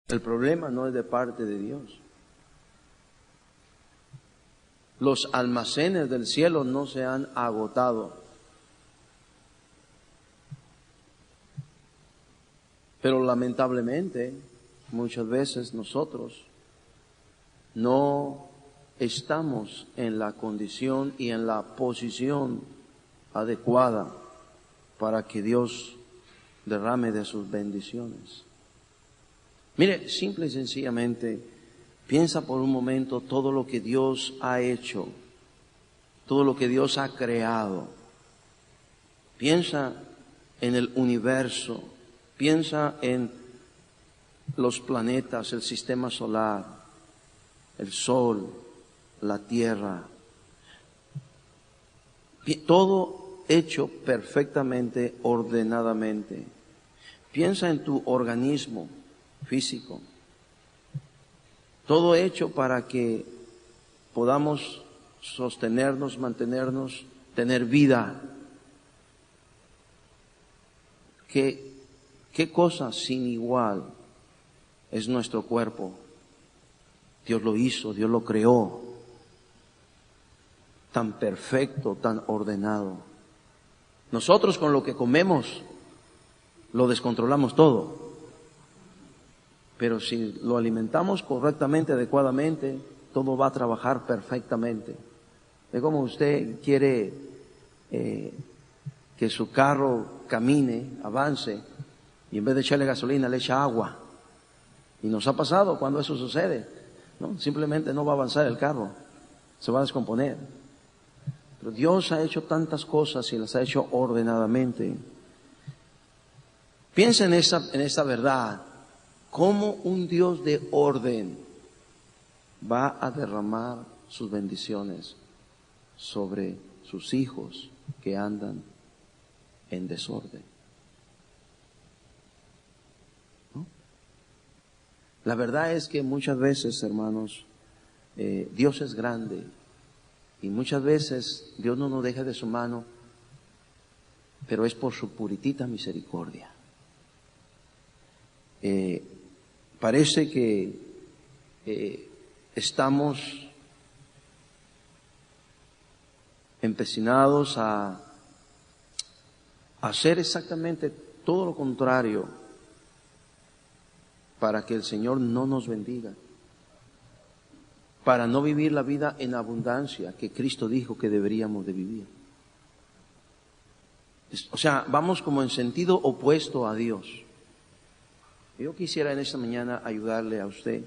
El problema no es de parte de Dios. Los almacenes del cielo no se han agotado. Pero lamentablemente, muchas veces nosotros no estamos en la condición y en la posición adecuada para que Dios derrame de sus bendiciones. Mire, simple y sencillamente, piensa por un momento todo lo que Dios ha hecho, todo lo que Dios ha creado. Piensa en el universo, piensa en los planetas, el sistema solar, el sol, la tierra. Todo hecho perfectamente, ordenadamente. Piensa en tu organismo físico. Todo hecho para que podamos sostenernos, mantenernos, tener vida. ¿Qué cosa sin igual es nuestro cuerpo? Dios lo hizo, Dios lo creó. Tan perfecto, tan ordenado. Nosotros con lo que comemos lo descontrolamos todo. Pero si lo alimentamos correctamente, adecuadamente, todo va a trabajar perfectamente. Es como usted quiere que su carro camine, avance, y en vez de echarle gasolina le echa agua. Y nos ha pasado cuando eso sucede, ¿no? Simplemente no va a avanzar el carro, se va a descomponer. Pero Dios ha hecho tantas cosas y las ha hecho ordenadamente. Piensa en esta verdad. ¿Cómo un Dios de orden va a derramar sus bendiciones sobre sus hijos que andan en desorden? ¿No? La verdad es que muchas veces, hermanos, Dios es grande y muchas veces Dios no nos deja de su mano, pero es por su puritita misericordia. Parece que estamos empecinados a hacer exactamente todo lo contrario para que el Señor no nos bendiga, para no vivir la vida en abundancia que Cristo dijo que deberíamos de vivir. O sea, vamos como en sentido opuesto a Dios. Yo quisiera en esta mañana ayudarle a usted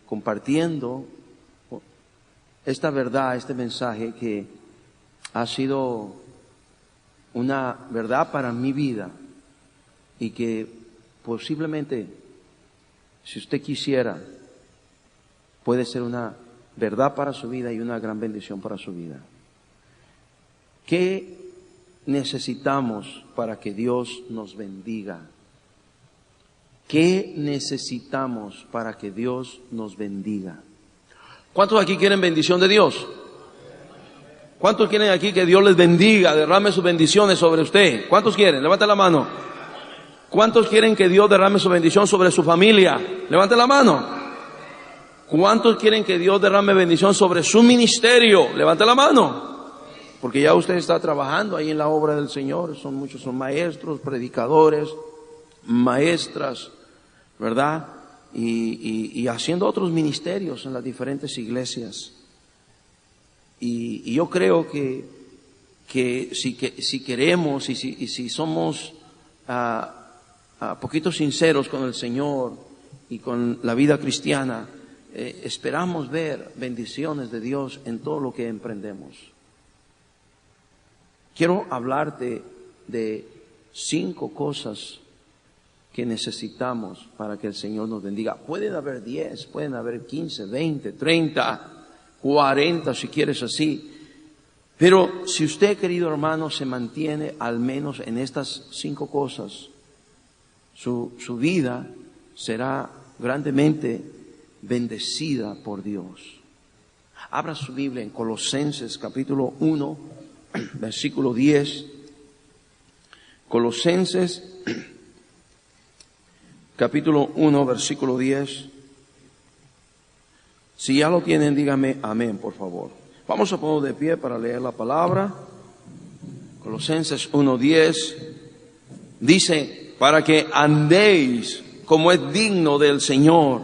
compartiendo esta verdad, este mensaje que ha sido una verdad para mi vida y que posiblemente, si usted quisiera, puede ser una verdad para su vida y una gran bendición para su vida. ¿Qué necesitamos para que Dios nos bendiga? ¿Qué necesitamos para que Dios nos bendiga? ¿Cuántos aquí quieren bendición de Dios? ¿Cuántos quieren aquí que Dios les bendiga, derrame sus bendiciones sobre usted? ¿Cuántos quieren? Levanta la mano. ¿Cuántos quieren que Dios derrame su bendición sobre su familia? Levanta la mano. ¿Cuántos quieren que Dios derrame bendición sobre su ministerio? Levanta la mano. Porque ya usted está trabajando ahí en la obra del Señor. Muchos son maestros, predicadores, maestras, ¿verdad? Y haciendo otros ministerios en las diferentes iglesias. Y yo creo que si queremos y si somos poquito sinceros con el Señor y con la vida cristiana, esperamos ver bendiciones de Dios en todo lo que emprendemos. Quiero hablarte de 5 cosas que necesitamos para que el Señor nos bendiga. Pueden haber 10, pueden haber 15, 20, 30, 40 si quieres así. Pero si usted, querido hermano, se mantiene al menos en estas 5 cosas, su vida será grandemente bendecida por Dios. Abra su Biblia en Colosenses capítulo 1, versículo 10. Colosenses capítulo 1, versículo 10. Si ya lo tienen, dígame amén, por favor. Vamos a poner de pie para leer la palabra. Colosenses 1:10 dice, para que andéis como es digno del Señor,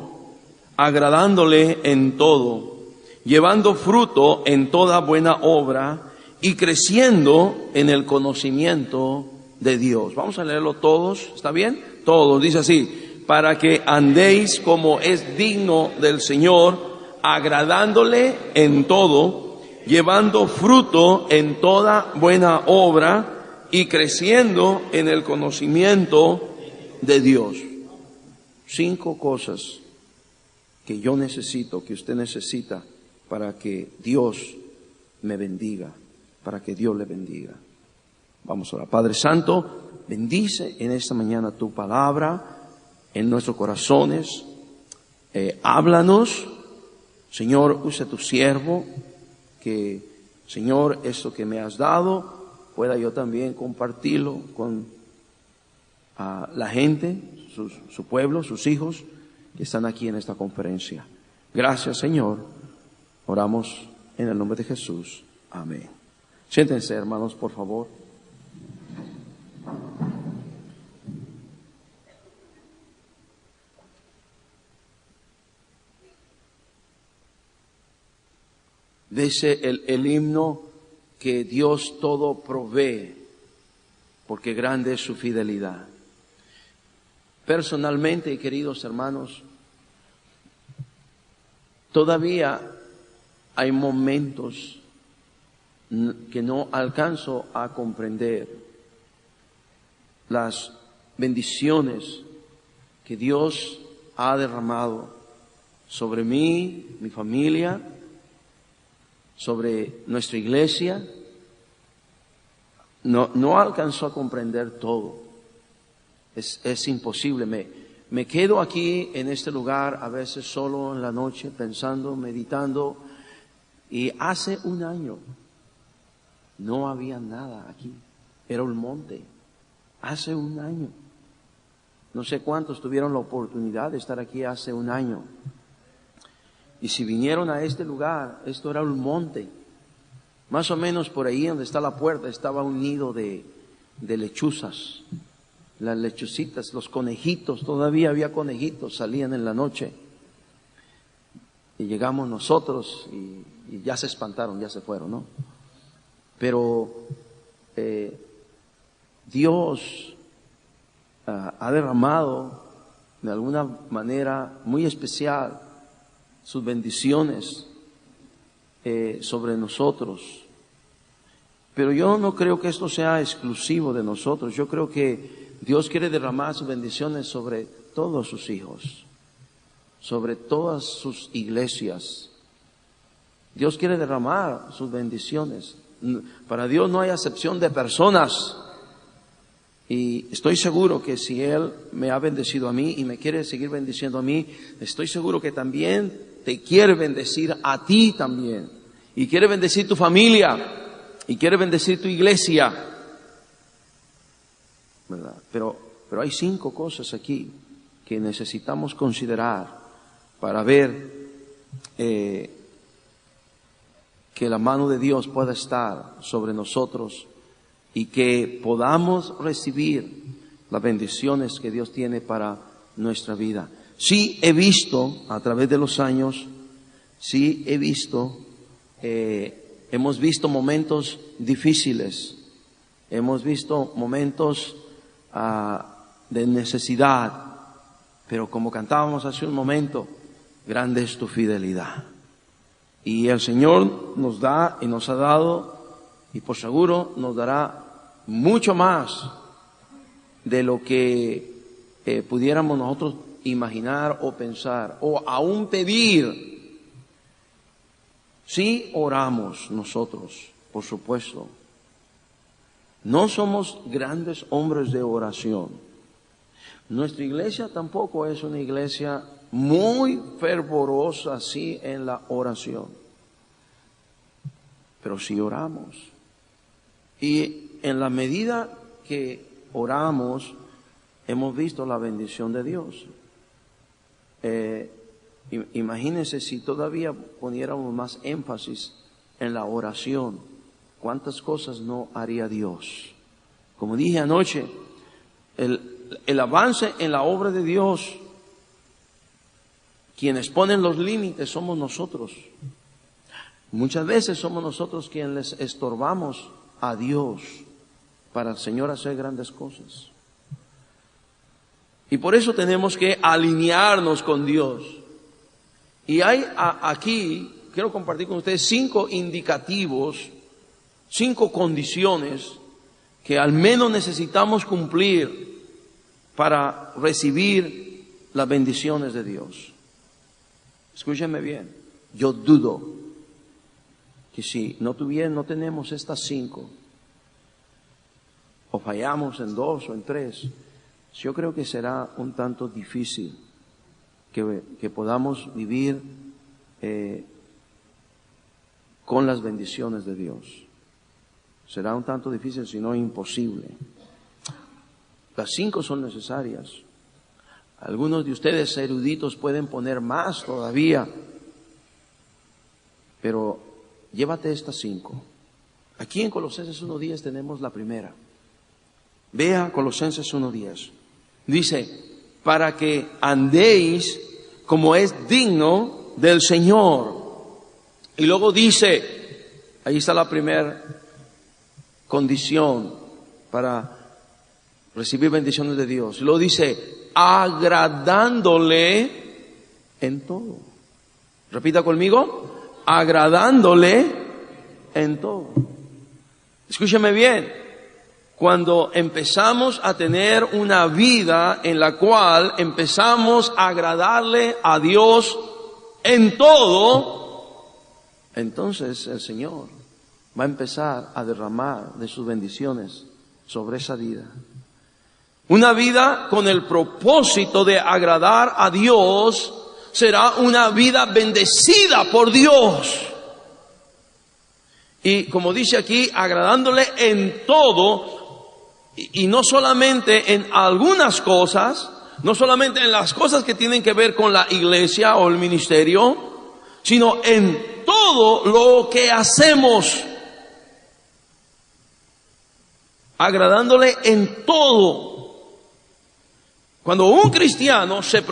agradándole en todo, llevando fruto en toda buena obra y creciendo en el conocimiento de Dios. Vamos a leerlo todos, ¿está bien? Todos, dice así, para que andéis como es digno del Señor, agradándole en todo, llevando fruto en toda buena obra y creciendo en el conocimiento de Dios. 5 cosas que yo necesito, que usted necesita para que Dios me bendiga, para que Dios le bendiga. Vamos a orar. Padre Santo, bendice en esta mañana tu palabra en nuestros corazones. Háblanos. Señor, usa tu siervo, que, Señor, esto que me has dado, pueda yo también compartirlo con la gente, su pueblo, sus hijos, que están aquí en esta conferencia. Gracias, Señor. Oramos en el nombre de Jesús. Amén. Siéntense, hermanos, por favor. Dice el himno que Dios todo provee, porque grande es su fidelidad. Personalmente, queridos hermanos, todavía hay momentos que no alcanzo a comprender las bendiciones que Dios ha derramado sobre mí, mi familia, sobre nuestra iglesia. No alcanzó a comprender todo. Es imposible. Me quedo aquí en este lugar a veces solo en la noche pensando, meditando, y hace un año no había nada aquí. Era un monte. Hace un año. No sé cuántos tuvieron la oportunidad de estar aquí hace un año. Y si vinieron a este lugar, esto era un monte. Más o menos por ahí donde está la puerta estaba un nido de lechuzas. Las lechucitas, los conejitos, todavía había conejitos, salían en la noche. Y llegamos nosotros y ya se espantaron, ya se fueron, ¿no? Pero Dios ha derramado de alguna manera muy especial sus bendiciones sobre nosotros. Pero yo no creo que esto sea exclusivo de nosotros. Yo creo que Dios quiere derramar sus bendiciones sobre todos sus hijos, sobre todas sus iglesias. Dios quiere derramar sus bendiciones. Para Dios no hay acepción de personas. Y estoy seguro que si Él me ha bendecido a mí y me quiere seguir bendiciendo a mí, estoy seguro que también te quiere bendecir a ti también. Y quiere bendecir tu familia. Y quiere bendecir tu iglesia. ¿Verdad? Pero hay 5 cosas aquí que necesitamos considerar para ver que la mano de Dios pueda estar sobre nosotros y que podamos recibir las bendiciones que Dios tiene para nuestra vida. Sí he visto a través de los años, hemos visto momentos difíciles, hemos visto momentos de necesidad, pero como cantábamos hace un momento, grande es tu fidelidad. Y el Señor nos da y nos ha dado, y por seguro nos dará mucho más de lo que pudiéramos nosotros imaginar o pensar, o aún pedir. Sí oramos nosotros, por supuesto. No somos grandes hombres de oración. Nuestra iglesia tampoco es una iglesia muy fervorosa así en la oración. Pero sí oramos. Y en la medida que oramos, hemos visto la bendición de Dios. Imagínense si todavía poniéramos más énfasis en la oración, cuántas cosas no haría Dios. Como dije anoche, el avance en la obra de Dios, quienes ponen los límites somos nosotros. Muchas veces somos nosotros quienes les estorbamos a Dios para el Señor hacer grandes cosas. Y por eso tenemos que alinearnos con Dios. Y hay aquí, quiero compartir con ustedes 5 indicativos, 5 condiciones que al menos necesitamos cumplir para recibir las bendiciones de Dios. Escúchenme bien, yo dudo que si no tenemos estas 5, o fallamos en 2 o en 3, yo creo que será un tanto difícil que podamos vivir con las bendiciones de Dios. Será un tanto difícil, si no imposible. Las 5 son necesarias. Algunos de ustedes eruditos pueden poner más todavía, pero llévate estas 5. Aquí en Colosenses 1:10 tenemos la primera. Vea Colosenses 1:10. Dice, para que andéis como es digno del Señor. Y luego dice, ahí está la primera condición para recibir bendiciones de Dios. Y luego dice, agradándole en todo. Repita conmigo, agradándole en todo. Escúcheme bien. Cuando empezamos a tener una vida en la cual empezamos a agradarle a Dios en todo, entonces el Señor va a empezar a derramar de sus bendiciones sobre esa vida. Una vida con el propósito de agradar a Dios será una vida bendecida por Dios. Y como dice aquí, agradándole en todo. Y no solamente en algunas cosas, no solamente en las cosas que tienen que ver con la iglesia o el ministerio, sino en todo lo que hacemos. Agradándole en todo. Cuando un cristiano se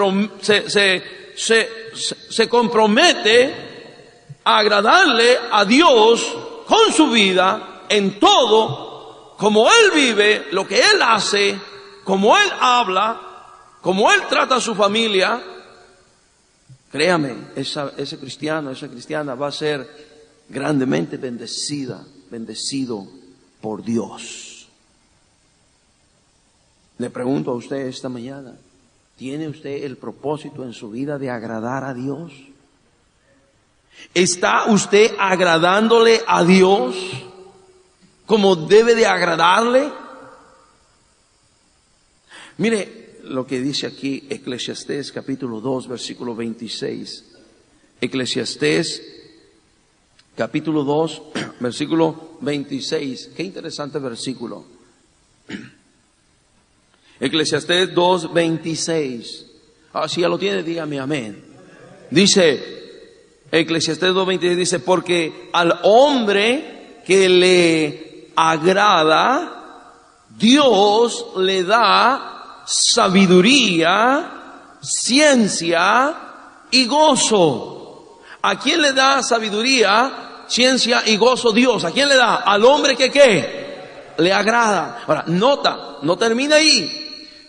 compromete a agradarle a Dios con su vida en todo, como Él vive, lo que Él hace, como Él habla, como Él trata a su familia, créame, ese cristiano, esa cristiana va a ser grandemente bendecido por Dios. Le pregunto a usted esta mañana, ¿tiene usted el propósito en su vida de agradar a Dios? ¿Está usted agradándole a Dios como debe de agradarle? Mire lo que dice aquí Eclesiastés capítulo 2 versículo 26. Eclesiastés capítulo 2 versículo 26. Qué interesante versículo. Eclesiastés 2, 26. Si ya lo tiene, dígame amén. Dice Eclesiastés 2, 26, dice, porque al hombre que le agrada, Dios le da sabiduría, ciencia y gozo. ¿A quién le da sabiduría, ciencia y gozo Dios? ¿A quién le da? Al hombre que ¿qué? Le agrada. Ahora, nota, no termina ahí.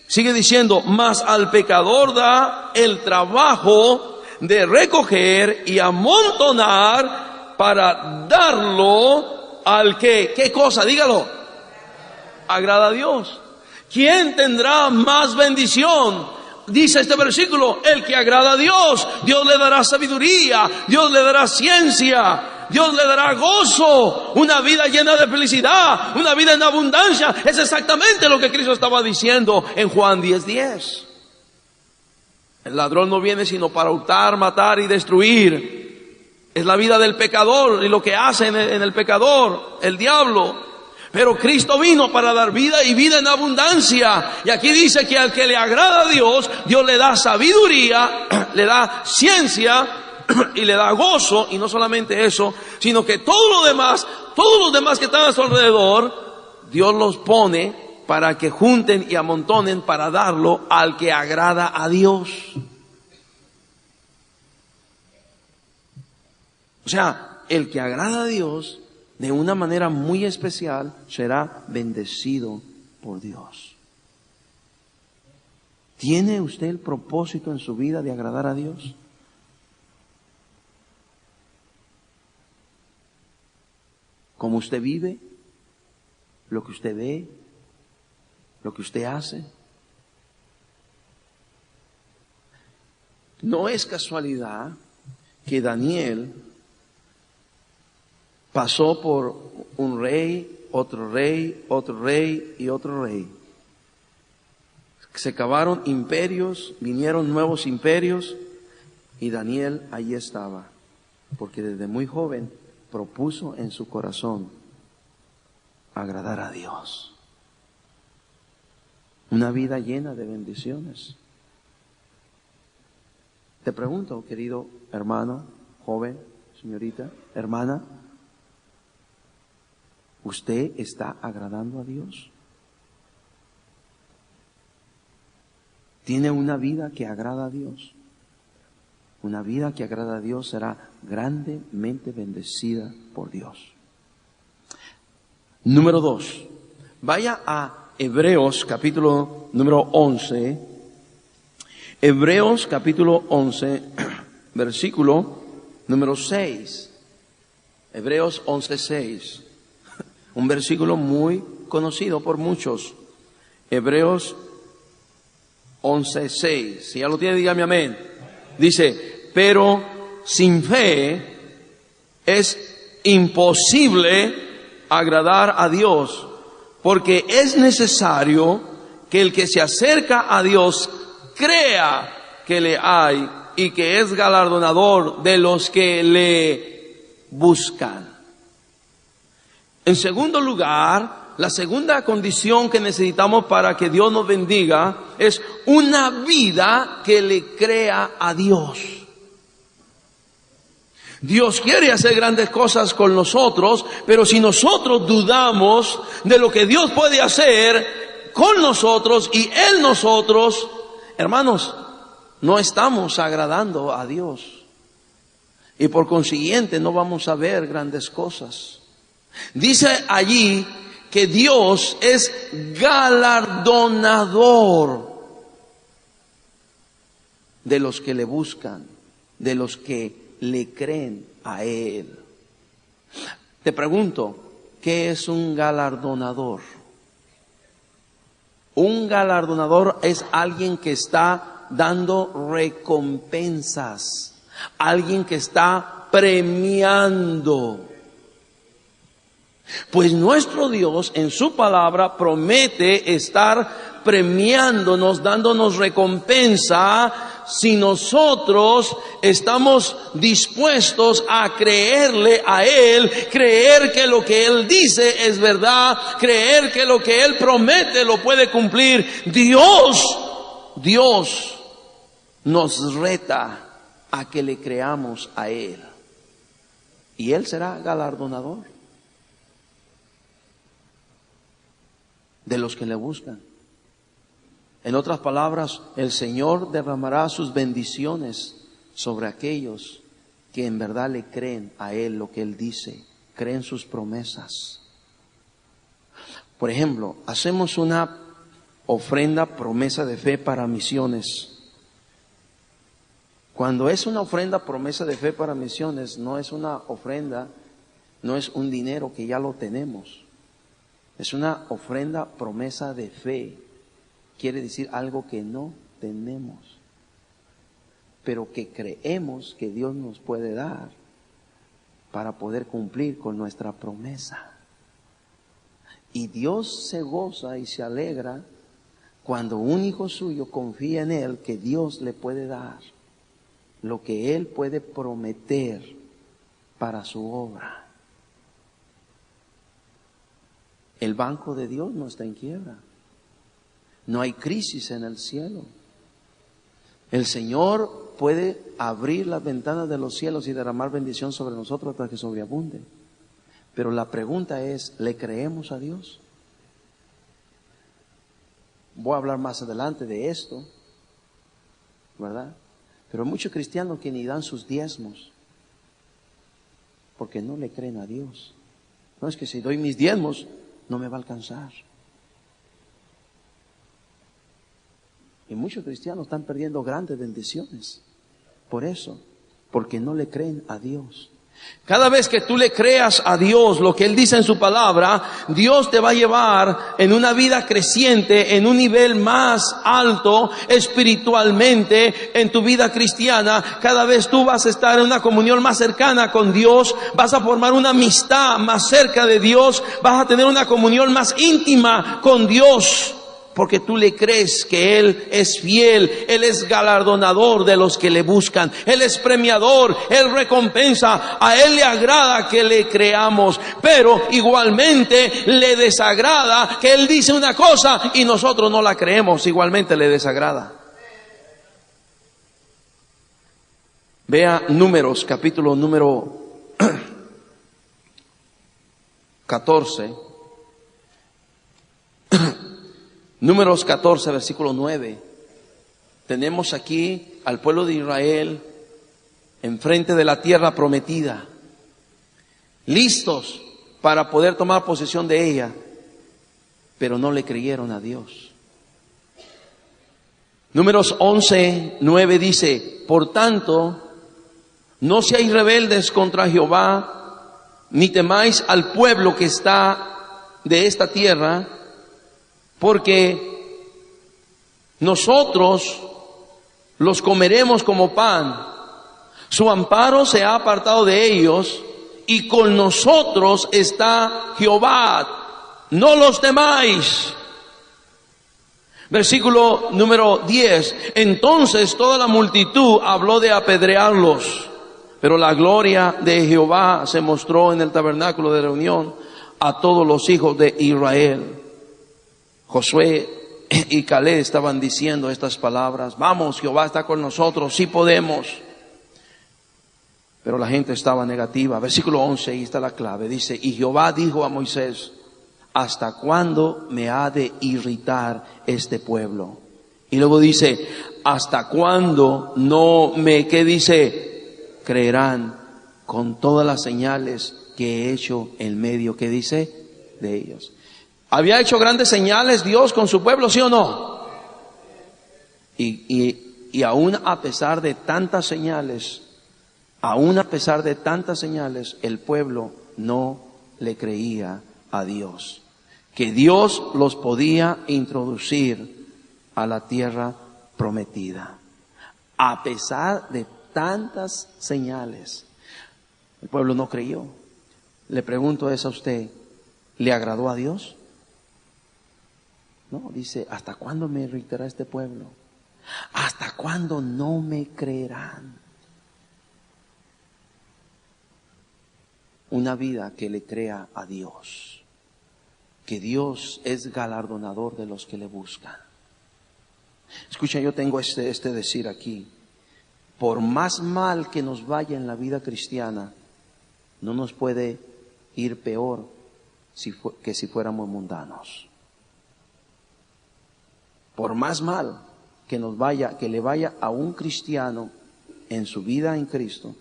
Sigue diciendo, mas al pecador da el trabajo de recoger y amontonar para darlo al que, ¿qué cosa? Dígalo. Agrada a Dios. ¿Quién tendrá más bendición? Dice este versículo, el que agrada a Dios. Dios le dará sabiduría, Dios le dará ciencia, Dios le dará gozo, una vida llena de felicidad, una vida en abundancia. Es exactamente lo que Cristo estaba diciendo en Juan 10:10. El ladrón no viene sino para hurtar, matar y destruir. Es la vida del pecador y lo que hace en el pecador, el diablo. Pero Cristo vino para dar vida y vida en abundancia. Y aquí dice que al que le agrada a Dios, Dios le da sabiduría, le da ciencia y le da gozo. Y no solamente eso, sino que todos los demás que están a su alrededor, Dios los pone para que junten y amontonen para darlo al que agrada a Dios. O sea, el que agrada a Dios de una manera muy especial será bendecido por Dios. ¿Tiene usted el propósito en su vida de agradar a Dios? ¿Cómo usted vive? ¿Lo que usted ve? ¿Lo que usted hace? No es casualidad que Daniel pasó por un rey, otro rey, otro rey y otro rey. Se acabaron imperios, vinieron nuevos imperios y Daniel allí estaba, porque desde muy joven propuso en su corazón agradar a Dios. Una vida llena de bendiciones. Te pregunto, querido hermano, joven, señorita, hermana, ¿usted está agradando a Dios? ¿Tiene una vida que agrada a Dios? Una vida que agrada a Dios será grandemente bendecida por Dios. Número 2. Vaya a Hebreos capítulo número 11. Hebreos capítulo 11, versículo número 6. Hebreos 11:6. Un versículo muy conocido por muchos. Hebreos 11:6. Si ya lo tiene, dígame amén. Dice, pero sin fe es imposible agradar a Dios, porque es necesario que el que se acerca a Dios crea que le hay y que es galardonador de los que le buscan. En segundo lugar, la segunda condición que necesitamos para que Dios nos bendiga es una vida que le crea a Dios. Dios quiere hacer grandes cosas con nosotros, pero si nosotros dudamos de lo que Dios puede hacer con nosotros y en nosotros, hermanos, no estamos agradando a Dios. Y por consiguiente no vamos a ver grandes cosas. Dice allí que Dios es galardonador de los que le buscan, de los que le creen a Él. Te pregunto, ¿qué es un galardonador? Un galardonador es alguien que está dando recompensas, alguien que está premiando. Pues nuestro Dios en su palabra promete estar premiándonos, dándonos recompensa si nosotros estamos dispuestos a creerle a Él, creer que lo que Él dice es verdad, creer que lo que Él promete lo puede cumplir. Dios nos reta a que le creamos a Él. Y Él será galardonador de los que le buscan. En otras palabras, el Señor derramará sus bendiciones sobre aquellos que en verdad le creen a Él lo que Él dice, creen sus promesas. Por ejemplo, hacemos una ofrenda, promesa de fe para misiones. Cuando es una ofrenda, promesa de fe para misiones, no es una ofrenda, no es un dinero que ya lo tenemos. Es una ofrenda, promesa de fe. Quiere decir algo que no tenemos, pero que creemos que Dios nos puede dar para poder cumplir con nuestra promesa. Y Dios se goza y se alegra cuando un hijo suyo confía en Él que Dios le puede dar lo que Él puede prometer para su obra. El banco de Dios no está en quiebra. No hay crisis en el cielo. El Señor puede abrir las ventanas de los cielos y derramar bendición sobre nosotros para que sobreabunde. Pero la pregunta es, ¿le creemos a Dios? Voy a hablar más adelante de esto, ¿verdad? Pero hay muchos cristianos que ni dan sus diezmos porque no le creen a Dios. No, es que si doy mis diezmos no me va a alcanzar. Y muchos cristianos están perdiendo grandes bendiciones por eso, porque no le creen a Dios. Cada vez que tú le creas a Dios lo que Él dice en su palabra, Dios te va a llevar en una vida creciente, en un nivel más alto espiritualmente en tu vida cristiana. Cada vez tú vas a estar en una comunión más cercana con Dios, vas a formar una amistad más cerca de Dios, vas a tener una comunión más íntima con Dios. Porque tú le crees que Él es fiel, Él es galardonador de los que le buscan, Él es premiador, Él recompensa, a Él le agrada que le creamos, pero igualmente le desagrada que Él dice una cosa y nosotros no la creemos, igualmente le desagrada. Vea Números, capítulo número 14. Números 14, versículo 9. Tenemos aquí al pueblo de Israel enfrente de la tierra prometida, listos para poder tomar posesión de ella, pero no le creyeron a Dios. Números 11, 9 dice: por tanto, no seáis rebeldes contra Jehová, ni temáis al pueblo que está de esta tierra, porque nosotros los comeremos como pan. Su amparo se ha apartado de ellos, y con nosotros está Jehová. No los temáis. Versículo número 10. Entonces toda la multitud habló de apedrearlos, pero la gloria de Jehová se mostró en el tabernáculo de reunión a todos los hijos de Israel. Josué y Caleb estaban diciendo estas palabras: vamos, Jehová está con nosotros, sí podemos. Pero la gente estaba negativa. Versículo 11, ahí está la clave. Dice: y Jehová dijo a Moisés: ¿hasta cuándo me ha de irritar este pueblo? Y luego dice: ¿hasta cuándo no me, qué dice? Creerán con todas las señales que he hecho en medio, ¿qué dice? De ellos. ¿Había hecho grandes señales Dios con su pueblo, sí o no? Y aún a pesar de tantas señales, el pueblo no le creía a Dios, que Dios los podía introducir a la tierra prometida. A pesar de tantas señales, el pueblo no creyó. Le pregunto eso a usted: ¿le agradó a Dios? No, dice: ¿hasta cuándo me irritará este pueblo? ¿Hasta cuándo no me creerán? Una vida que le crea a Dios, que Dios es galardonador de los que le buscan. Escucha, yo tengo este decir aquí: por más mal que nos vaya en la vida cristiana, no nos puede ir peor que si fuéramos mundanos. Por más mal que le vaya a un cristiano en su vida en Cristo,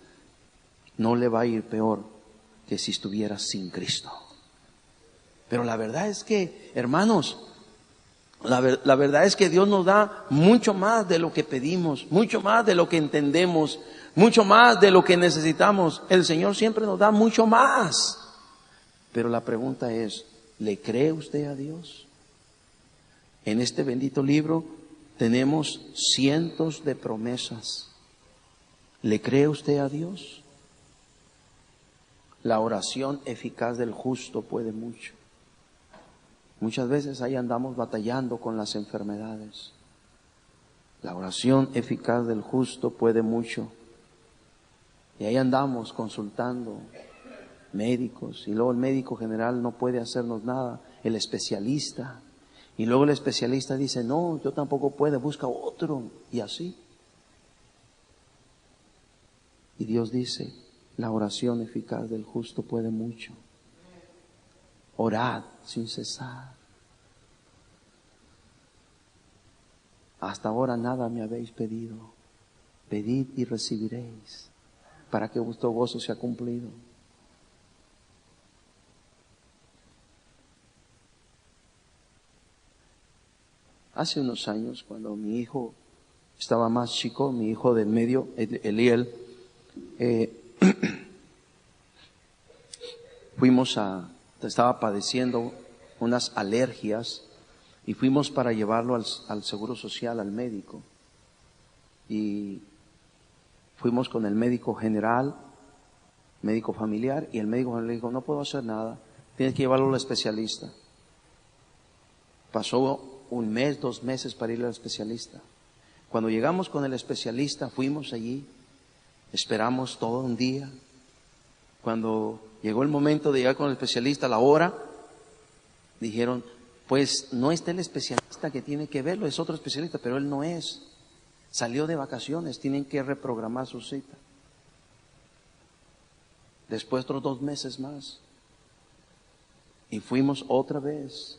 no le va a ir peor que si estuviera sin Cristo. Pero la verdad es que, hermanos, la verdad es que Dios nos da mucho más de lo que pedimos, mucho más de lo que entendemos, mucho más de lo que necesitamos. El Señor siempre nos da mucho más. Pero la pregunta es: ¿le cree usted a Dios? En este bendito libro tenemos cientos de promesas. ¿Le cree usted a Dios? La oración eficaz del justo puede mucho. Muchas veces ahí andamos batallando con las enfermedades. La oración eficaz del justo puede mucho. Y ahí andamos consultando médicos, y luego el médico general no puede hacernos nada. el especialista. Y luego el especialista dice, no, yo tampoco puedo, busca otro. Y así. Y Dios dice, la oración eficaz del justo puede mucho. Orad sin cesar. Hasta ahora nada me habéis pedido. Pedid y recibiréis, para que vuestro gozo sea cumplido. Hace unos años, cuando mi hijo estaba más chico, mi hijo del medio, Eliel, estaba padeciendo unas alergias y fuimos para llevarlo al Seguro Social, al médico. Y fuimos con el médico general, médico familiar, y el médico general le dijo, no puedo hacer nada, tienes que llevarlo al especialista. Pasó un mes, 2 meses para ir al especialista. Cuando llegamos con el especialista, fuimos allí, esperamos todo un día. Cuando llegó el momento de llegar con el especialista, la hora, dijeron, pues no está el especialista que tiene que verlo, es otro especialista, pero él no es. Salió de vacaciones, tienen que reprogramar su cita. Después otros 2 meses más. Y fuimos otra vez.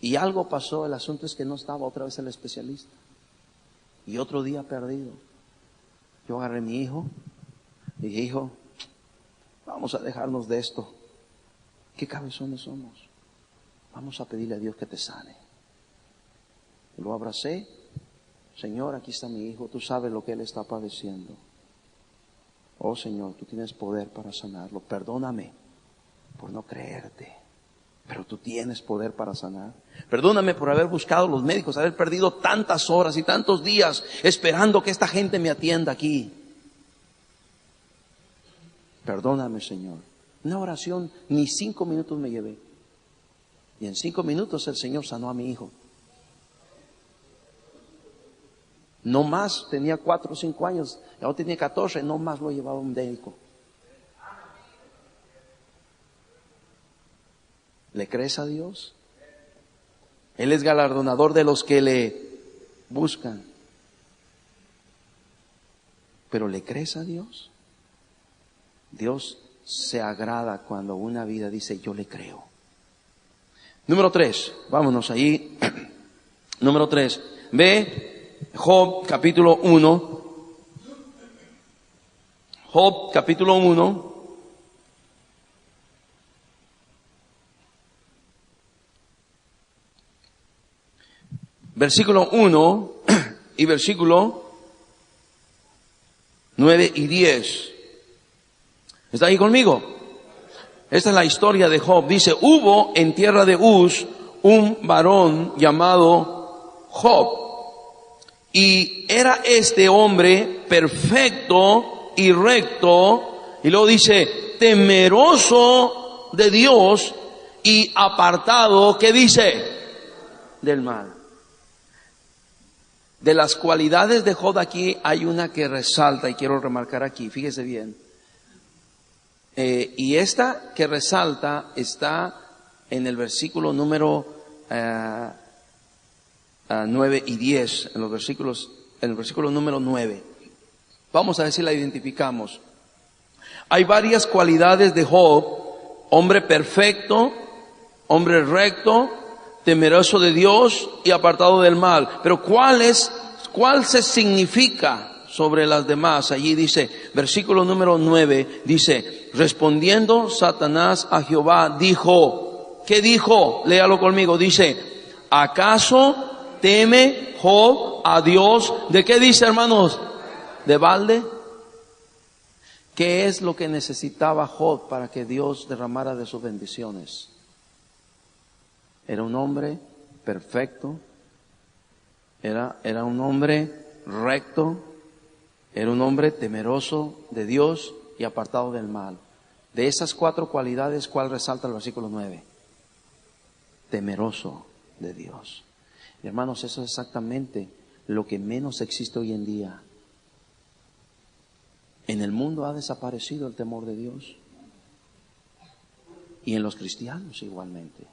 Y algo pasó, el asunto es que no estaba otra vez el especialista. Y otro día perdido. Yo agarré a mi hijo y dije, hijo, vamos a dejarnos de esto. ¿Qué cabezones somos? Vamos a pedirle a Dios que te sane. Y lo abracé. Señor, aquí está mi hijo, tú sabes lo que él está padeciendo. Oh Señor, tú tienes poder para sanarlo. Perdóname por no creerte, pero tú tienes poder para sanar. Perdóname por haber buscado los médicos, haber perdido tantas horas y tantos días esperando que esta gente me atienda aquí. Perdóname, Señor. Una oración, ni 5 minutos me llevé. Y en 5 minutos el Señor sanó a mi hijo. No más, tenía 4 o 5 años, ahora tenía 14, no más lo llevaba a un médico. ¿Le crees a Dios? Él es galardonador de los que le buscan. ¿Pero le crees a Dios? Dios se agrada cuando una vida dice, yo le creo. Número 3, vámonos ahí. Número 3, ve Job capítulo 1. Job capítulo 1. Versículo 1 y versículo 9 y 10. ¿Está ahí conmigo? Esta es la historia de Job. Dice, hubo en tierra de Uz un varón llamado Job. Y era este hombre perfecto y recto. Y luego dice, temeroso de Dios y apartado, ¿qué dice? Del mal. De las cualidades de Job aquí hay una que resalta y quiero remarcar aquí, fíjese bien. Y esta que resalta está en el versículo número 9 y 10, en el versículo número 9. Vamos a ver si la identificamos. Hay varias cualidades de Job: hombre perfecto, hombre recto, temeroso de Dios y apartado del mal. Pero ¿cuál se significa sobre las demás? Allí dice, versículo número 9, dice, respondiendo Satanás a Jehová, dijo, ¿qué dijo? Léalo conmigo, dice, ¿acaso teme Job a Dios? ¿De qué dice, hermanos? ¿De balde? ¿Qué es lo que necesitaba Job para que Dios derramara de sus bendiciones? Era un hombre perfecto, era un hombre recto, era un hombre temeroso de Dios y apartado del mal. De esas 4 cualidades, ¿cuál resalta el versículo 9? Temeroso de Dios. Y hermanos, eso es exactamente lo que menos existe hoy en día. En el mundo ha desaparecido el temor de Dios. y en los cristianos igualmente.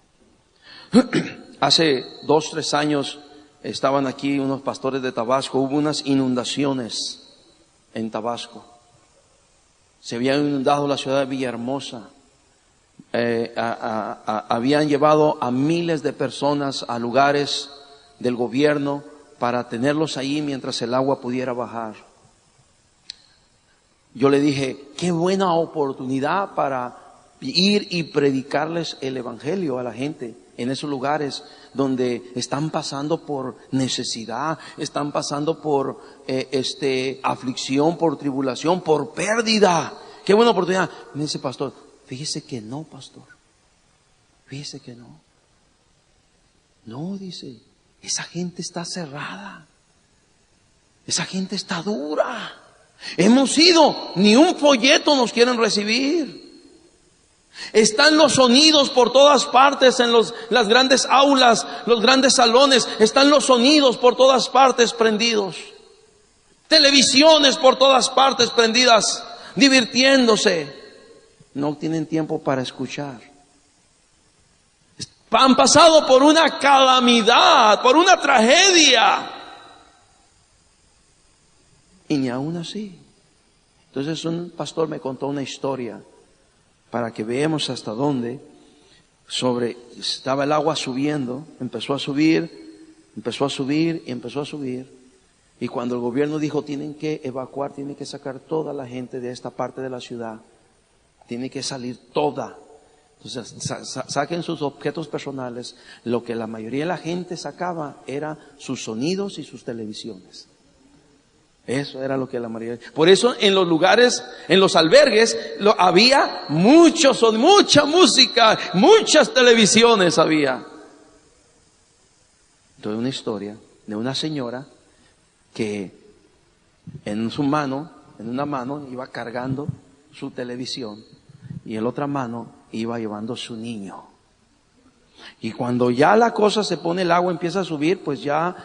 Hace 2-3 años estaban aquí unos pastores de Tabasco, hubo unas inundaciones en Tabasco. Se había inundado la ciudad de Villahermosa. Habían llevado a miles de personas a lugares del gobierno para tenerlos ahí mientras el agua pudiera bajar. Yo le dije, qué buena oportunidad para ir y predicarles el evangelio a la gente en esos lugares donde están pasando por necesidad, están pasando por aflicción, por tribulación, por pérdida. Qué buena oportunidad. Me dice, pastor, fíjese que no, pastor. Fíjese que no. No, dice, esa gente está cerrada. Esa gente está dura. Hemos ido, ni un folleto nos quieren recibir. Están los sonidos por todas partes en las grandes aulas, los grandes salones. Están los sonidos por todas partes prendidos. Televisiones por todas partes prendidas, divirtiéndose. No tienen tiempo para escuchar. Han pasado por una calamidad, por una tragedia. Y ni aún así. Entonces un pastor me contó una historia para que veamos hasta dónde estaba el agua subiendo, empezó a subir, empezó a subir y empezó a subir. Y cuando el gobierno dijo, tienen que evacuar, tienen que sacar toda la gente de esta parte de la ciudad, tiene que salir toda. Entonces saquen sus objetos personales. Lo que la mayoría de la gente sacaba era sus sonidos y sus televisiones. Eso era lo que la mayoría. Por eso en los lugares, en los albergues, había mucha música, muchas televisiones había. Entonces una historia de una señora que en una mano iba cargando su televisión y en la otra mano iba llevando su niño. Y cuando ya la cosa se pone, el agua empieza a subir, pues ya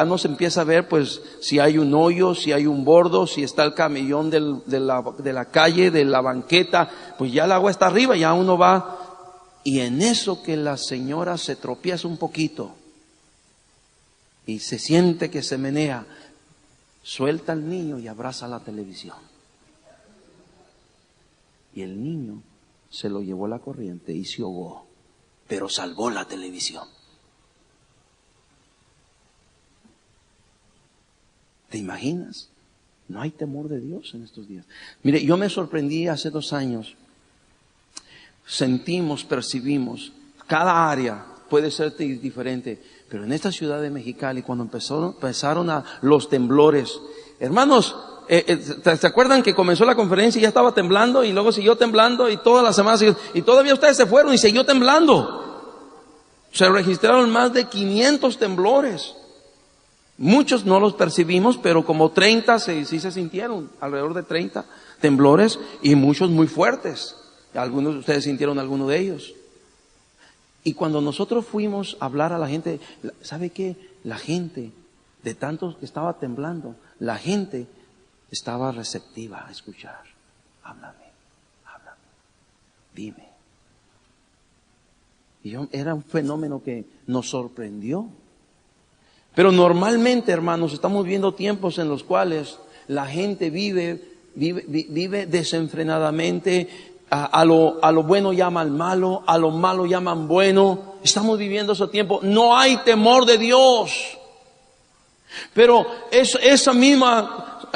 no se empieza a ver pues si hay un hoyo, si hay un bordo, si está el camellón de la calle, de la banqueta, pues ya el agua está arriba, ya uno va. Y en eso que la señora se tropieza un poquito y se siente que se menea, suelta al niño y abraza la televisión. Y el niño se lo llevó la corriente y se ahogó, pero salvó la televisión. ¿Te imaginas? No hay temor de Dios en estos días. Mire, yo me sorprendí hace 2 años. Sentimos, percibimos, cada área puede ser diferente, pero en esta ciudad de Mexicali, cuando empezaron los temblores, hermanos, ¿se acuerdan que comenzó la conferencia y ya estaba temblando y luego siguió temblando y todas las semanas y todavía ustedes se fueron y siguió temblando? Se registraron más de 500 temblores. Muchos no los percibimos, pero como 30 sí se sintieron, alrededor de 30 temblores y muchos muy fuertes. Algunos de ustedes sintieron alguno de ellos. Y cuando nosotros fuimos a hablar a la gente, ¿sabe qué? La gente, de tantos que estaba temblando, la gente estaba receptiva a escuchar. Háblame, dime. Y era un fenómeno que nos sorprendió. Pero normalmente, hermanos, estamos viendo tiempos en los cuales la gente vive desenfrenadamente. A lo bueno llaman malo, a lo malo llaman bueno. Estamos viviendo ese tiempo. No hay temor de Dios. Pero esa misma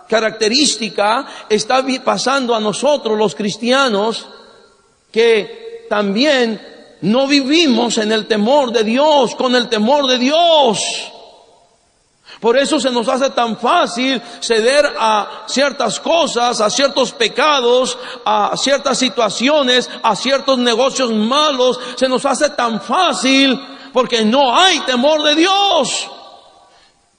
característica está pasando a nosotros los cristianos, que también no vivimos en el temor de Dios, con el temor de Dios. Por eso se nos hace tan fácil ceder a ciertas cosas, a ciertos pecados, a ciertas situaciones, a ciertos negocios malos. Se nos hace tan fácil porque no hay temor de Dios.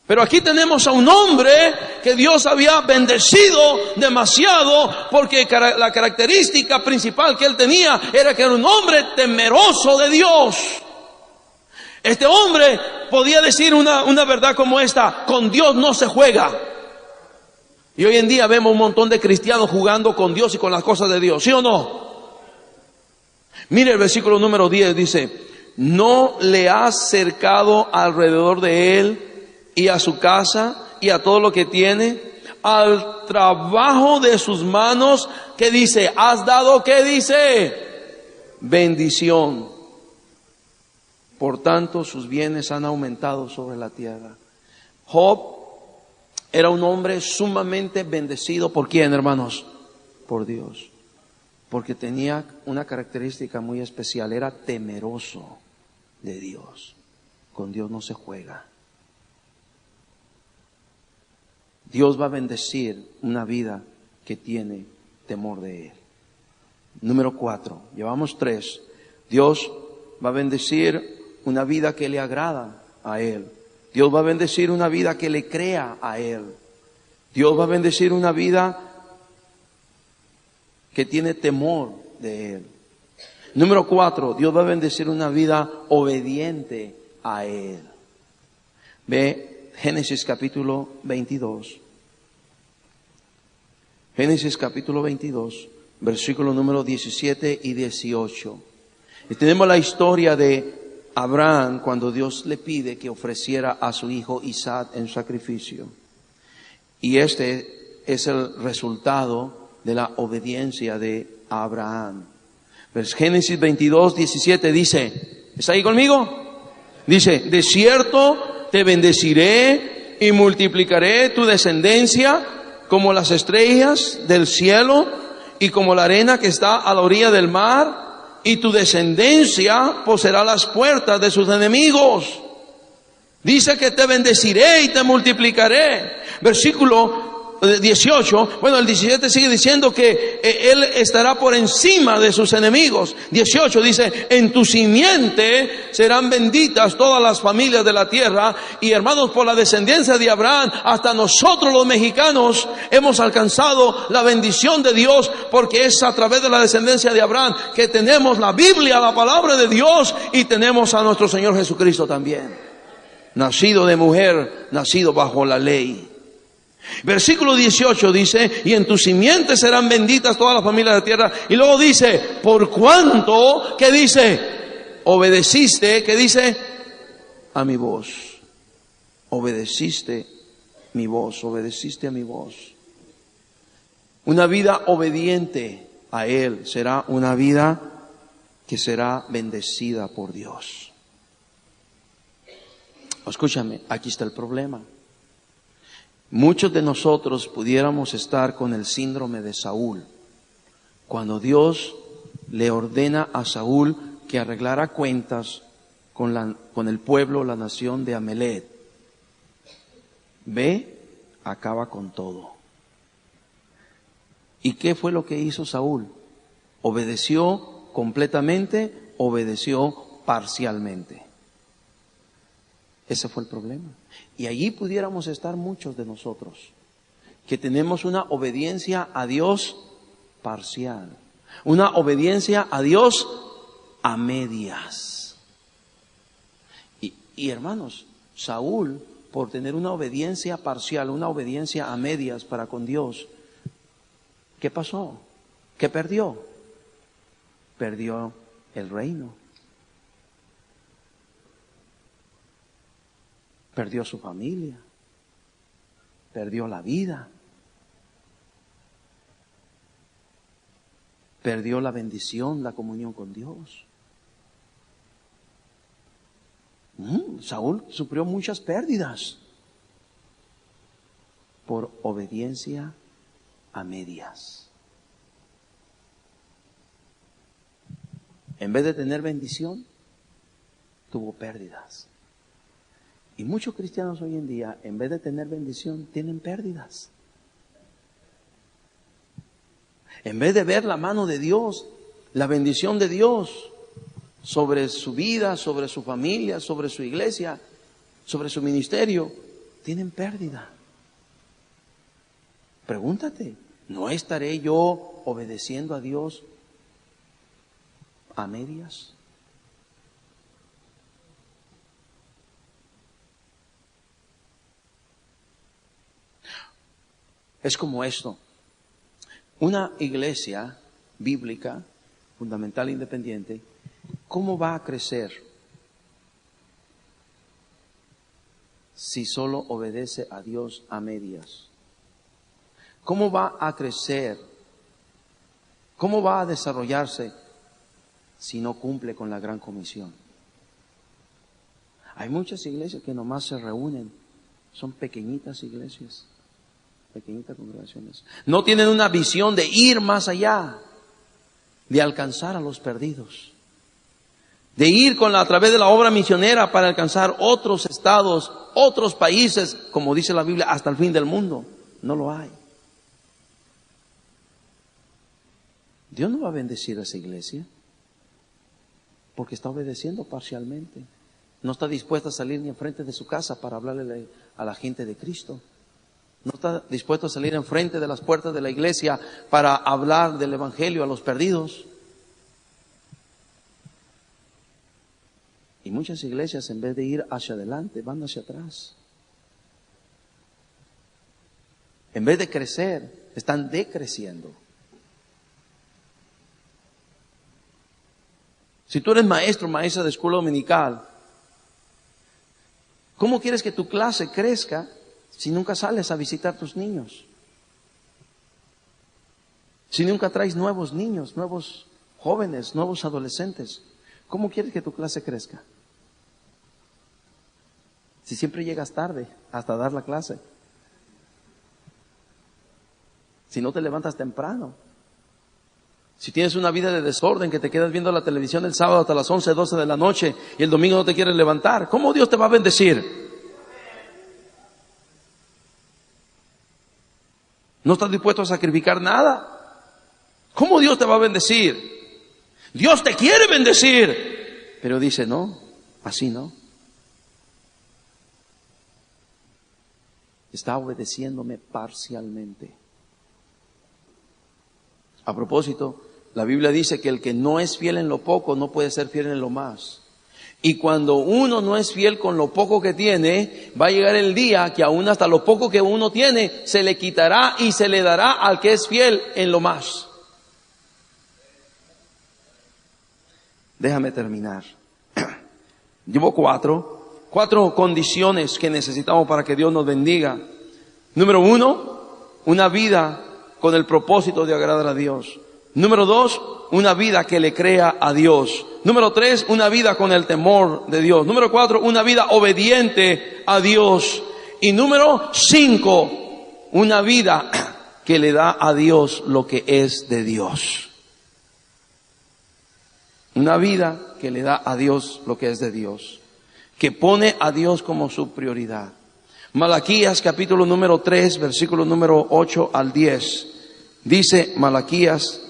Pero aquí tenemos a un hombre que Dios había bendecido demasiado, porque la característica principal que él tenía era que era un hombre temeroso de Dios. Este hombre podía decir una verdad como esta: con Dios no se juega. Y hoy en día vemos un montón de cristianos jugando con Dios y con las cosas de Dios, ¿sí o no? Mire el versículo número 10, dice, no le has cercado alrededor de él y a su casa y a todo lo que tiene, al trabajo de sus manos, que dice, has dado, ¿qué dice? Bendición. Por tanto, sus bienes han aumentado sobre la tierra. Job era un hombre sumamente bendecido. ¿Por quién, hermanos? Por Dios. Porque tenía una característica muy especial. Era temeroso de Dios. Con Dios no se juega. Dios va a bendecir una vida que tiene temor de Él. Número 4. Llevamos 3. Dios va a bendecir una vida que le agrada a Él. Dios va a bendecir una vida que le crea a Él. Dios va a bendecir una vida que tiene temor de Él. Número 4, Dios va a bendecir una vida obediente a Él. Ve Génesis capítulo 22. Génesis capítulo 22, versículo número 17 y 18. Y tenemos la historia de Abraham cuando Dios le pide que ofreciera a su hijo Isaac en sacrificio. Y este es el resultado de la obediencia de Abraham. Génesis 22, 17 dice, ¿está ahí conmigo? Dice, de cierto te bendeciré y multiplicaré tu descendencia como las estrellas del cielo y como la arena que está a la orilla del mar, y tu descendencia poseerá las puertas de sus enemigos. Dice que te bendeciré y te multiplicaré. Versículo 18, bueno, el 17 sigue diciendo que Él estará por encima de sus enemigos. 18 dice, en tu simiente serán benditas todas las familias de la tierra. Y hermanos, por la descendencia de Abraham, hasta nosotros los mexicanos hemos alcanzado la bendición de Dios, porque es a través de la descendencia de Abraham que tenemos la Biblia, la palabra de Dios, y tenemos a nuestro Señor Jesucristo también, nacido de mujer, nacido bajo la ley. Versículo 18 dice, y en tu simiente serán benditas todas las familias de la tierra. Y luego dice, por cuanto, ¿qué dice? Obedeciste, ¿qué dice? A mi voz. Obedeciste mi voz, obedeciste a mi voz. Una vida obediente a Él será una vida que será bendecida por Dios. Escúchame, aquí está el problema. Muchos de nosotros pudiéramos estar con el síndrome de Saúl, cuando Dios le ordena a Saúl que arreglara cuentas con el pueblo, la nación de Amalec. Ve, acaba con todo. ¿Y qué fue lo que hizo Saúl? ¿Obedeció completamente? ¿Obedeció parcialmente? Ese fue el problema. Y allí pudiéramos estar muchos de nosotros, que tenemos una obediencia a Dios parcial, una obediencia a Dios a medias. Y hermanos, Saúl, por tener una obediencia parcial, una obediencia a medias para con Dios, ¿qué pasó? ¿Qué perdió? Perdió el reino. Perdió su familia, perdió la vida, perdió la bendición, la comunión con Dios. Saúl sufrió muchas pérdidas por obediencia a medias. En vez de tener bendición, tuvo pérdidas. Y muchos cristianos hoy en día, en vez de tener bendición, tienen pérdidas. En vez de ver la mano de Dios, la bendición de Dios sobre su vida, sobre su familia, sobre su iglesia, sobre su ministerio, tienen pérdida. Pregúntate, ¿no estaré yo obedeciendo a Dios a medias? Es como esto. Una iglesia bíblica fundamental e independiente, ¿cómo va a crecer si solo obedece a Dios a medias? ¿Cómo va a crecer? ¿Cómo va a desarrollarse si no cumple con la gran comisión? Hay muchas iglesias que nomás se reúnen, son pequeñitas iglesias, pequeñitas congregaciones. No tienen una visión de ir más allá, de alcanzar a los perdidos, de ir a través de la obra misionera para alcanzar otros estados, otros países, como dice la Biblia, hasta el fin del mundo. No lo hay. Dios no va a bendecir a esa iglesia porque está obedeciendo parcialmente. No está dispuesta a salir ni enfrente de su casa para hablarle a la gente de Cristo. No está dispuesto a salir enfrente de las puertas de la iglesia para hablar del evangelio a los perdidos. Y muchas iglesias, en vez de ir hacia adelante, van hacia atrás. En vez de crecer, están decreciendo. Si tú eres maestro, maestra de escuela dominical, ¿cómo quieres que tu clase crezca si nunca sales a visitar a tus niños? Si nunca traes nuevos niños, nuevos jóvenes, nuevos adolescentes, ¿cómo quieres que tu clase crezca? Si siempre llegas tarde hasta dar la clase. Si no te levantas temprano. Si tienes una vida de desorden, que te quedas viendo la televisión el sábado hasta las 11, 12 de la noche y el domingo no te quieres levantar, ¿cómo Dios te va a bendecir? ¿No estás dispuesto a sacrificar nada? ¿Cómo Dios te va a bendecir? Dios te quiere bendecir, pero dice, no, así no. Está obedeciéndome parcialmente. A propósito, la Biblia dice que el que no es fiel en lo poco no puede ser fiel en lo más. Y cuando uno no es fiel con lo poco que tiene, va a llegar el día que aún hasta lo poco que uno tiene se le quitará y se le dará al que es fiel en lo más. Déjame terminar. Llevo cuatro condiciones que necesitamos para que Dios nos bendiga. Número 1, una vida con el propósito de agradar a Dios. Número 2, una vida que le crea a Dios. Número 3, una vida con el temor de Dios. Número 4, una vida obediente a Dios. Y número 5, una vida que le da a Dios lo que es de Dios. Una vida que le da a Dios lo que es de Dios, que pone a Dios como su prioridad. Malaquías capítulo número 3, versículo número 8 al 10. Dice Malaquías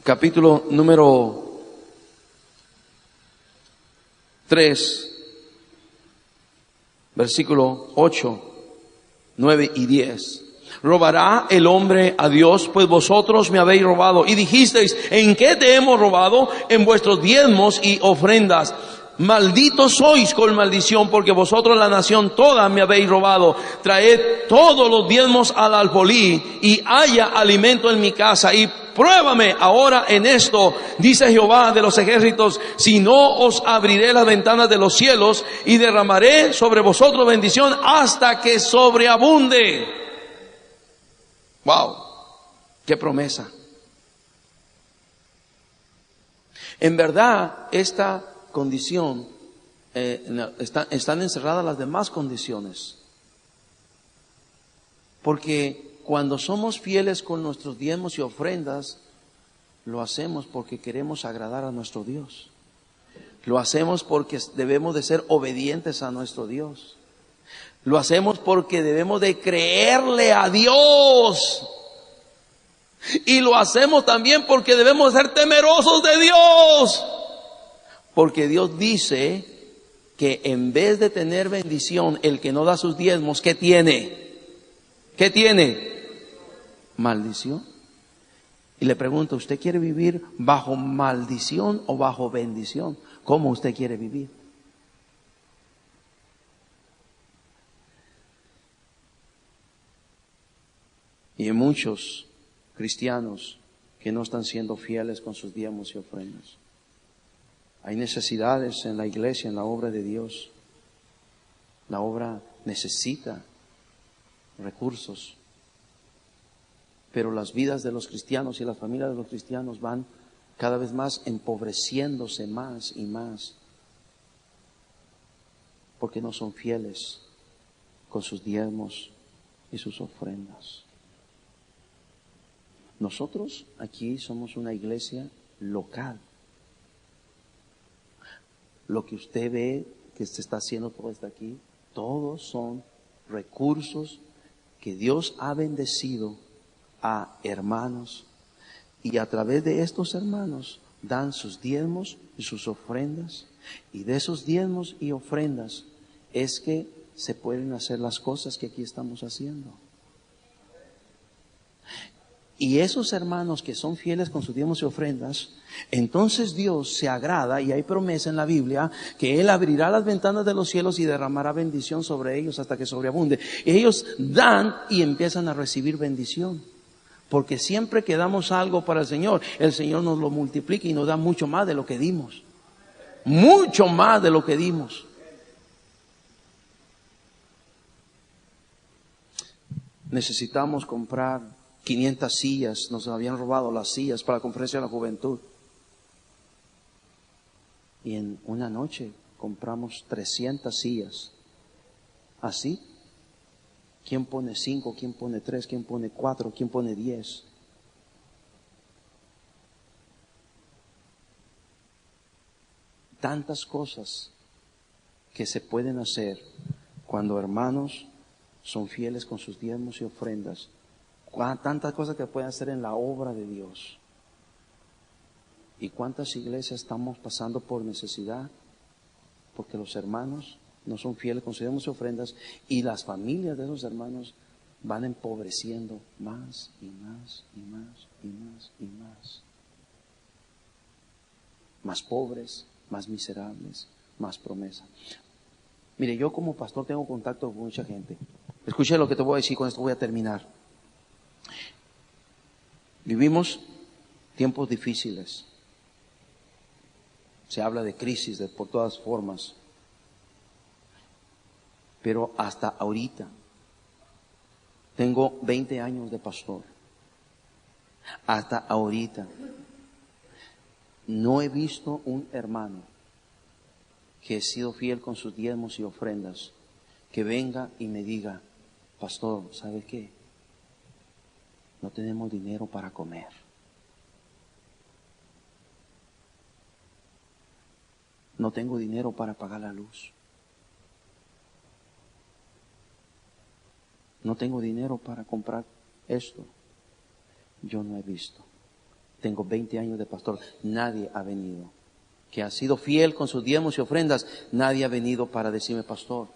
capítulo número 3, versículo 8, 9 y 10. ¿Robará el hombre a Dios? Pues vosotros me habéis robado. Y dijisteis, ¿en qué te hemos robado? En vuestros diezmos y ofrendas. Malditos sois con maldición, porque vosotros la nación toda me habéis robado. Traed todos los diezmos al alfolí, y haya alimento en mi casa. Y pruébame ahora en esto, dice Jehová de los ejércitos, si no os abriré las ventanas de los cielos y derramaré sobre vosotros bendición hasta que sobreabunde. Wow, qué promesa. En verdad, esta condición, están encerradas las demás condiciones. Porque cuando somos fieles con nuestros diezmos y ofrendas, lo hacemos porque queremos agradar a nuestro Dios. Lo hacemos porque debemos de ser obedientes a nuestro Dios. Lo hacemos porque debemos de creerle a Dios. Y lo hacemos también porque debemos ser temerosos de Dios. Porque Dios dice que en vez de tener bendición, el que no da sus diezmos, ¿qué tiene? ¿Qué tiene? Maldición. Y le pregunto, ¿usted quiere vivir bajo maldición o bajo bendición? ¿Cómo usted quiere vivir? Y hay muchos cristianos que no están siendo fieles con sus diezmos y ofrendas. Hay necesidades en la iglesia, en la obra de Dios. La obra necesita recursos. Pero las vidas de los cristianos y las familias de los cristianos van cada vez más empobreciéndose más y más, porque no son fieles con sus diezmos y sus ofrendas. Nosotros aquí somos una iglesia local. Lo que usted ve que se está haciendo todo esto aquí, todos son recursos que Dios ha bendecido a hermanos, y a través de estos hermanos dan sus diezmos y sus ofrendas, y de esos diezmos y ofrendas es que se pueden hacer las cosas que aquí estamos haciendo. Y esos hermanos que son fieles con sus diezmos y ofrendas, entonces Dios se agrada, y hay promesa en la Biblia, que Él abrirá las ventanas de los cielos y derramará bendición sobre ellos hasta que sobreabunde. Ellos dan y empiezan a recibir bendición. Porque siempre que damos algo para el Señor nos lo multiplica y nos da mucho más de lo que dimos. Mucho más de lo que dimos. Necesitamos comprar 500 sillas. Nos habían robado las sillas para la conferencia de la juventud. Y en una noche compramos 300 sillas. Así. ¿Quién pone 5? ¿Quién pone 3? ¿Quién pone 4? ¿Quién pone 10? Tantas cosas que se pueden hacer cuando hermanos son fieles con sus diezmos y ofrendas. Tantas cosas que pueden hacer en la obra de Dios. ¿Y cuántas iglesias estamos pasando por necesidad? Porque los hermanos no son fieles con sus diezmos y ofrendas, y las familias de esos hermanos van empobreciendo más y más y más y más y más. Más pobres, más miserables, más promesa. Mire, yo como pastor tengo contacto con mucha gente. Escuche lo que te voy a decir, con esto voy a terminar. Vivimos tiempos difíciles. Se habla de crisis por todas formas. Pero hasta ahorita, tengo 20 años de pastor. Hasta ahorita, no he visto un hermano que ha sido fiel con sus diezmos y ofrendas, que venga y me diga: pastor, ¿sabe qué? No tenemos dinero para comer. No tengo dinero para pagar la luz. No tengo dinero para comprar esto. Yo no he visto. Tengo 20 años de pastor. Nadie ha venido que ha sido fiel con sus diezmos y ofrendas. Nadie ha venido para decirme: pastor,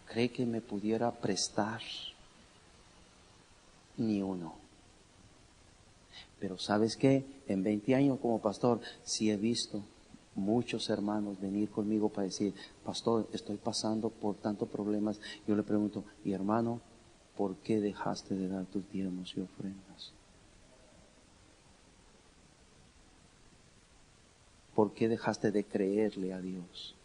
¿cree que me pudiera prestar? Ni uno. Pero ¿sabes qué? En 20 años como pastor, sí he visto muchos hermanos venir conmigo para decir: pastor, estoy pasando por tantos problemas. Yo le pregunto: y hermano, ¿por qué dejaste de dar tus diezmos y ofrendas? ¿Por qué dejaste de creerle a Dios?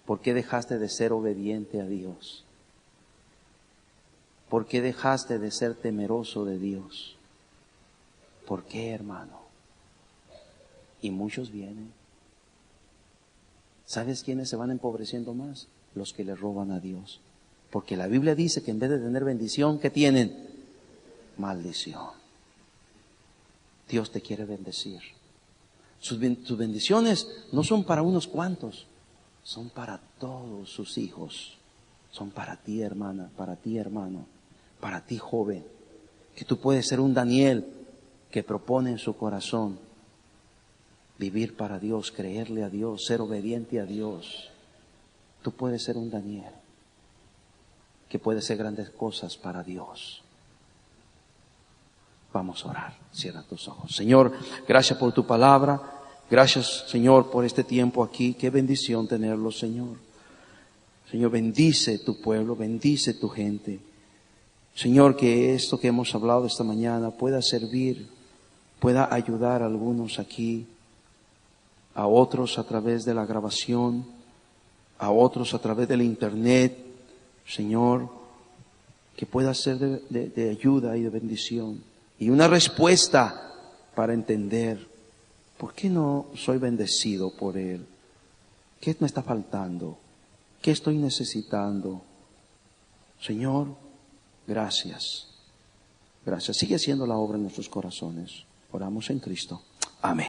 ¿Por qué dejaste de ser obediente a Dios? ¿Por qué dejaste de ser temeroso de Dios? ¿Por qué, hermano? Y muchos vienen. ¿Sabes quiénes se van empobreciendo más? Los que le roban a Dios. Porque la Biblia dice que en vez de tener bendición, ¿qué tienen? Maldición. Dios te quiere bendecir. Sus bendiciones no son para unos cuantos, son para todos sus hijos. Son para ti, hermana, para ti, hermano, para ti, joven. Que tú puedes ser un Daniel que propone en su corazón vivir para Dios, creerle a Dios, ser obediente a Dios. Tú puedes ser un Daniel que puede hacer grandes cosas para Dios. Vamos a orar. Cierra tus ojos. Señor, gracias por tu palabra. Gracias, Señor, por este tiempo aquí. Qué bendición tenerlo, Señor. Señor, bendice tu pueblo, bendice tu gente. Señor, que esto que hemos hablado esta mañana pueda servir pueda ayudar a algunos aquí, a otros a través de la grabación, a otros a través del internet, Señor, que pueda ser de ayuda y de bendición. Y una respuesta para entender, ¿por qué no soy bendecido por Él? ¿Qué me está faltando? ¿Qué estoy necesitando? Señor, gracias. Gracias. Sigue haciendo la obra en nuestros corazones. Oramos en Cristo. Amén.